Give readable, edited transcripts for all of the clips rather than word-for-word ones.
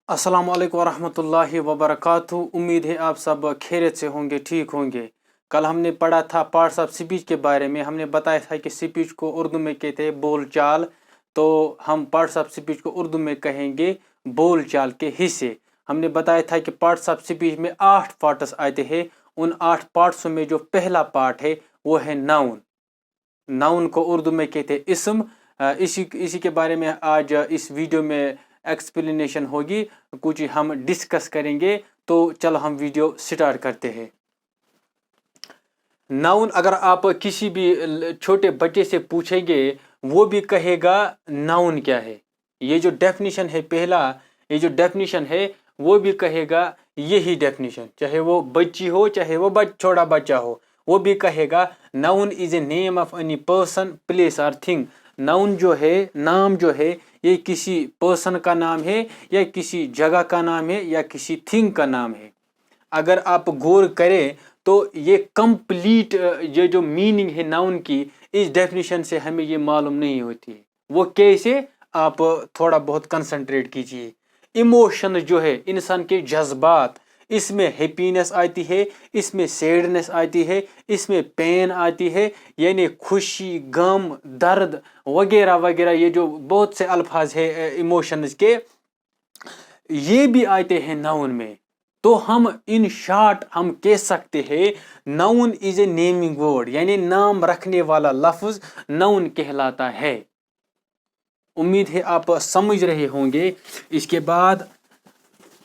अस्सलाम वालेकुम वरहमतुल्लाहि वबरकातुहू। उम्मीद है आप सब खैरियत से होंगे, ठीक होंगे। कल हमने पढ़ा था पार्ट्स ऑफ स्पीच के बारे में। हमने बताया था कि स्पीच को उर्दू में कहते हैं बोल चाल, तो हम पार्ट्स ऑफ स्पीच को उर्दू में कहेंगे बोल चाल के हिस्से। हमने बताया था कि पार्ट्स ऑफ स्पीच में 8 पार्ट्स आते हैं। उन 8 पार्ट्स में जो पहला पार्ट है वो है नाउन। नाउन को उर्दू में कहते हैं इसम। इसी के बारे में आज इस वीडियो में एक्सप्लेनेशन होगी, कुछ हम डिस्कस करेंगे। तो चलो हम वीडियो स्टार्ट करते हैं। नाउन अगर आप किसी भी छोटे बच्चे से पूछेंगे वो भी कहेगा नाउन क्या है। ये जो डेफिनेशन है पहला, ये जो डेफिनेशन है वो भी कहेगा यही डेफिनेशन, चाहे वो बच्ची हो चाहे वो छोटा बच्चा हो, वो भी कहेगा noun is a name of any person place और थिंग। नाउन जो है, नाम जो है, ये किसी पर्सन का नाम है या किसी जगह का नाम है या किसी थिंग का नाम है। अगर आप गौर करें तो ये कंप्लीट ये जो मीनिंग है नाउन की, इस डेफिनेशन से हमें ये मालूम नहीं होती है। वो कैसे, आप थोड़ा बहुत कंसंट्रेट कीजिए। इमोशन जो है इंसान के जज्बात, इसमें हैप्पीनेस आती है, इसमें सैडनेस आती है, इसमें पेन आती है, यानी खुशी, गम, दर्द वगैरह वगैरह। ये जो बहुत से अल्फाज है इमोशंस के, ये भी आते हैं नाउन में। तो हम इन शॉर्ट हम कह सकते हैं noun is a naming word, यानी नाम रखने वाला लफ्ज नाउन कहलाता है। उम्मीद है आप समझ रहे होंगे। इसके बाद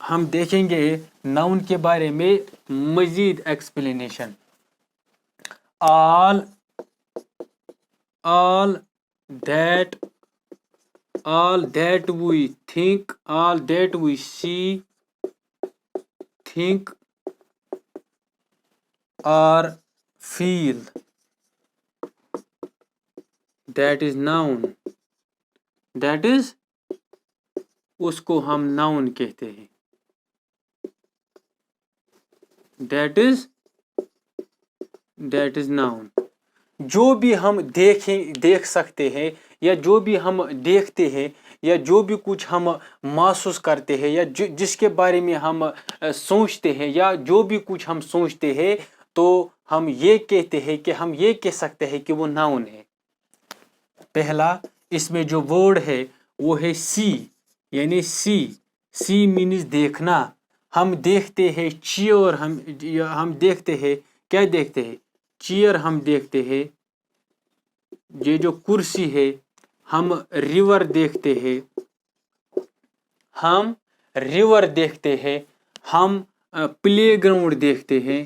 हम देखेंगे नाउन के बारे में मजीद explanation. all that we think, all that we see, think or feel, that is noun, that is उसको हम नाउन कहते हैं। that is noun। जो भी हम देख सकते हैं, या जो भी हम देखते हैं, या जो भी कुछ हम महसूस करते हैं, या जिसके बारे में हम सोचते हैं, या जो भी कुछ हम सोचते हैं, तो हम ये कहते हैं कि हम ये कह सकते हैं कि वो नाउन है। पहला इसमें जो वर्ड है वो है सी, यानी सी मीन्स देखना। हम देखते हैं चेयर, हम देखते हैं, क्या देखते हैं? चेयर हम देखते हैं। ये जो कुर्सी है, हम रिवर देखते हैं, हम रिवर देखते हैं, हम प्ले ग्राउंड देखते हैं,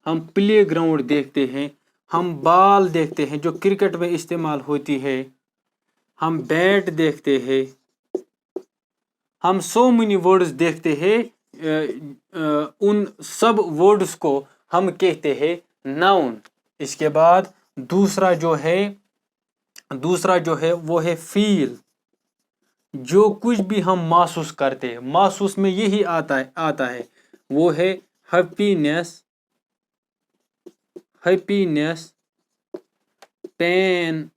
हम प्ले ग्राउंड देखते हैं, हम बॉल देखते हैं जो क्रिकेट में इस्तेमाल होती है, हम बैट देखते हैं, हम सो मेनी वर्ड्स देखते हैं। उन सब वर्ड्स को हम कहते हैं नाउन। इसके बाद दूसरा जो है वो है फील। जो कुछ भी हम महसूस करते हैं, महसूस में यही आता है वो है हैप्पीनेस, पेन,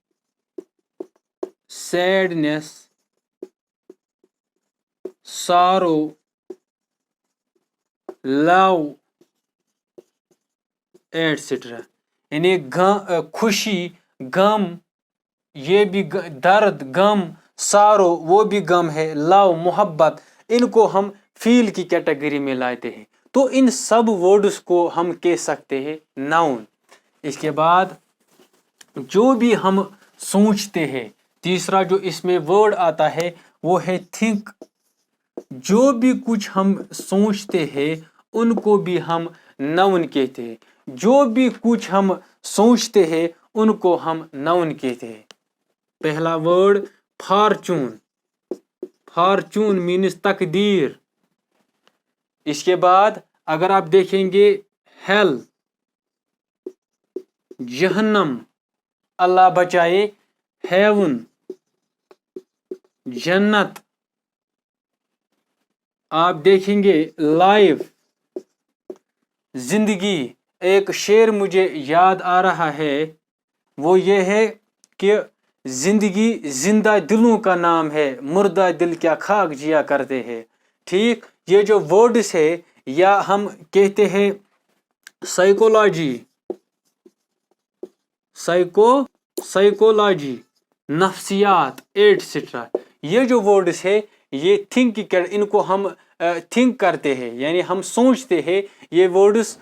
सैडनेस, सारो, लव, एटसेट्रा। यानी खुशी, गम, ये भी दर्द, गम, सारो वो भी गम है, लव मोहब्बत, इनको हम फील की कैटेगरी में लाते हैं। तो इन सब वर्ड्स को हम कह सकते हैं नाउन। इसके बाद जो भी हम सोचते हैं, तीसरा जो इसमें वर्ड आता है वो है थिंक। जो भी कुछ हम सोचते हैं उनको भी हम नाउन कहते हैं। जो भी कुछ हम सोचते हैं उनको हम नाउन कहते हैं। पहला वर्ड फॉर्चून मीन्स तकदीर। इसके बाद अगर आप देखेंगे हेल, जहन्नम, अल्लाह बचाए, हेवन, जन्नत। आप देखेंगे लाइफ, जिंदगी। एक शेर मुझे याद आ रहा है, वो ये है कि जिंदगी जिंदा दिलों का नाम है, मुर्दा दिल क्या खाक जिया करते हैं। ठीक, ये जो वर्ड्स है, या हम कहते हैं साइकोलॉजी, साइकोलॉजी, नफ्सियात एटसेट्रा, ये जो वर्ड्स है ये थिंक, इनको हम थिंक करते हैं, यानी हम सोचते हैं, ये वर्ड्स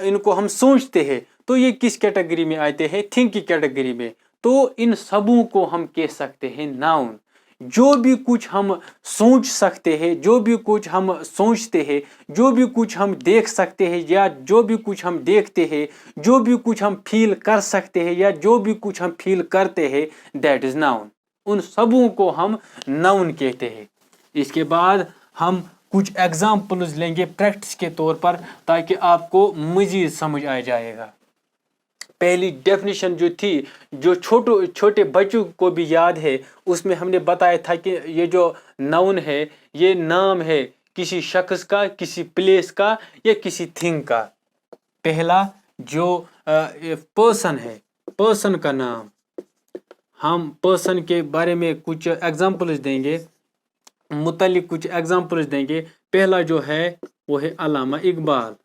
इनको हम सोचते हैं, तो ये किस कैटेगरी में आते हैं? थिंक की कैटेगरी में। तो इन सबों को हम कह सकते हैं नाउन। जो भी कुछ हम सोच सकते हैं, जो भी कुछ हम सोचते हैं, जो भी कुछ हम देख सकते हैं, या जो भी कुछ हम देखते हैं, जो भी कुछ हम फील कर सकते हैं, या जो भी कुछ हम फील करते हैं, दैट इज नाउन। उन सबों को हम नाउन कहते हैं। इसके बाद हम कुछ एग्जाम्पल्स लेंगे प्रैक्टिस के तौर पर, ताकि आपको मजीद समझ आ जाएगा। पहली डेफिनेशन जो थी, जो छोटे बच्चों को भी याद है, उसमें हमने बताया था कि ये जो नाउन है, ये नाम है किसी शख्स का, किसी प्लेस का, या किसी थिंग का। पहला जो पर्सन है, पर्सन का नाम, हम पर्सन के बारे में कुछ एग्जाम्पल्स देंगे, मुतल्लिक कुछ एग्जाम्पल्स देंगे। पहला जो है वो है अल्लामा इकबाल।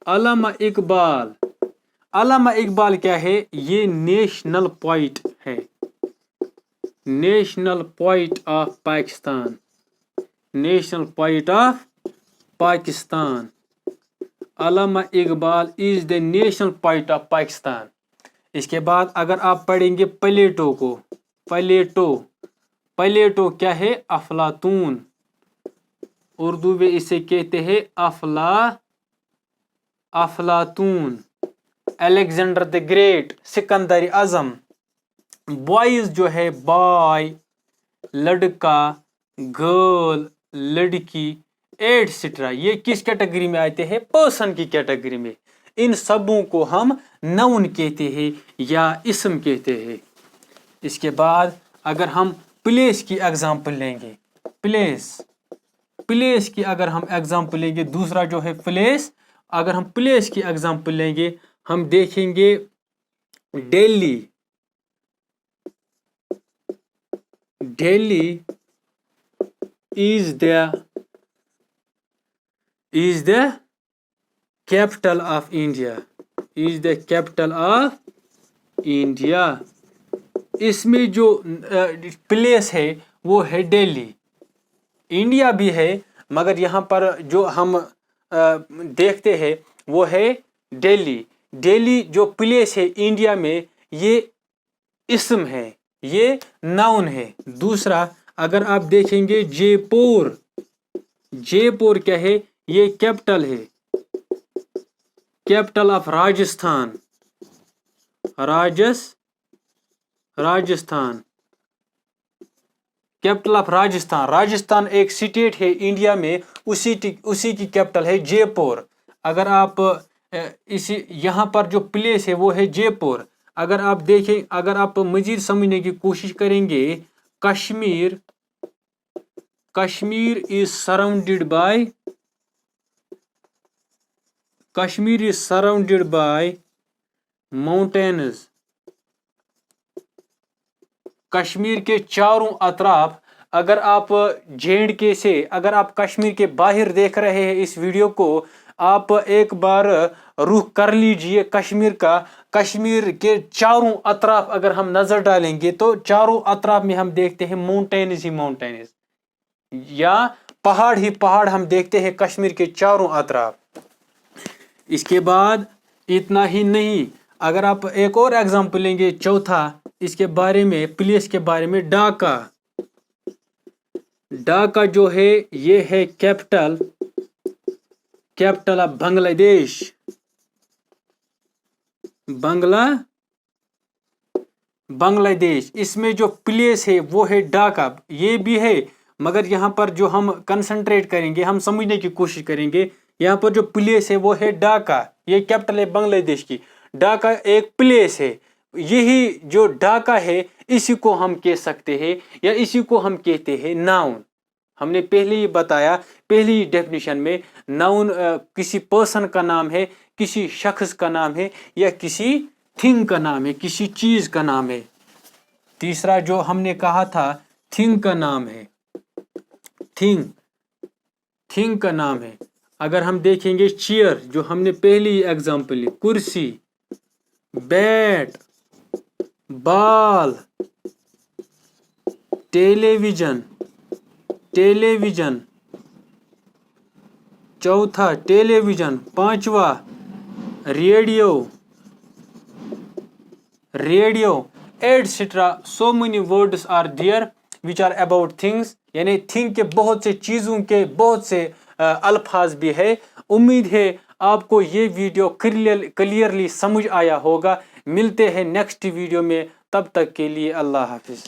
अल्लामा इकबाल, अल्लामा इकबाल क्या है? ये नेशनल पोइट है, national poet of Pakistan, national poet of Pakistan. Allama Iqbal is the national poet of Pakistan. इसके बाद अगर आप पढ़ेंगे प्लेटो को, प्लेटो क्या है? अफलातून, उर्दू में इसे कहते हैं अफलातून। Alexander the great, Sikandar Azam. Boys जो है बॉय, लड़का, गर्ल, लड़की, एटसेट्रा, ये किस कैटेगरी में आते हैं? पर्सन की कैटेगरी में। इन सबों को हम नाउन कहते हैं या इस्म कहते हैं। इसके बाद अगर हम प्लेस की एग्जांपल लेंगे, प्लेस की अगर हम एग्जांपल लेंगे, दूसरा जो है प्लेस, अगर हम प्लेस की एग्जांपल लेंगे, हम देखेंगे Delhi. Delhi is the capital of India, is the capital of India। इसमें जो प्लेस है वो है दिल्ली। इंडिया भी है, मगर यहाँ पर जो हम देखते हैं वो है दिल्ली। दिल्ली जो प्लेस है इंडिया में, ये इस्म है, ये नाउन है। दूसरा अगर आप देखेंगे जयपुर, जयपुर क्या है? ये कैपिटल है, capital of Rajasthan, Rajasthan, capital of Rajasthan. Rajasthan एक स्टेट है इंडिया में, उसी की कैपिटल है जयपुर। अगर आप इसी यहाँ पर जो प्लेस है वो है जयपुर। अगर आप देखें, अगर आप मजीद समझने की कोशिश करेंगे, Kashmir is surrounded by mountains. Kashmir के चारों अतराफ, अगर आप J&K से, अगर आप कश्मीर के बाहर देख रहे हैं इस वीडियो को, आप एक बार रुख कर लीजिए कश्मीर का। कश्मीर के चारों अतराफ अगर हम नजर डालेंगे तो चारों अतराफ में हम देखते हैं माउंटेन्स ही माउंटेन्स, या पहाड़ ही पहाड़ हम देखते हैं कश्मीर के चारों अतराफ। इसके बाद इतना ही नहीं, अगर आप एक और एग्जांपल लेंगे, चौथा इसके बारे में, प्लेस के बारे में, ढाका। ढाका जो है ये है कैपिटल ऑफ बांग्लादेश, बांग्लादेश। इसमें जो प्लेस है वो है ढाका। ये भी है, मगर यहाँ पर जो हम कंसंट्रेट करेंगे, हम समझने की कोशिश करेंगे, यहाँ पर जो प्लेस है वो है ढाका, ये कैपिटल है बांग्लादेश की। ढाका एक प्लेस है। यही जो ढाका है, इसी को हम कह सकते हैं, या इसी को हम कहते हैं नाउन। हमने पहले ही बताया, पहली डेफिनेशन में, नाउन किसी पर्सन का नाम है, किसी शख्स का नाम है, या किसी थिंग का नाम है, किसी चीज का नाम है। तीसरा जो हमने कहा था थिंग का नाम है, थिंग का नाम है। अगर हम देखेंगे चेयर, जो हमने पहली एग्जांपल ली, कुर्सी, बैट, बॉल, टेलीविजन, चौथा टेलीविजन, पांचवा radio, etcetera. So many words are there which are about things, यानी थिंग के बहुत से चीज़ों के बहुत से अल्फाज भी है। उम्मीद है आपको ये वीडियो क्लियरली समझ आया होगा। मिलते हैं नेक्स्ट वीडियो में, तब तक के लिए अल्लाह हाफिज़।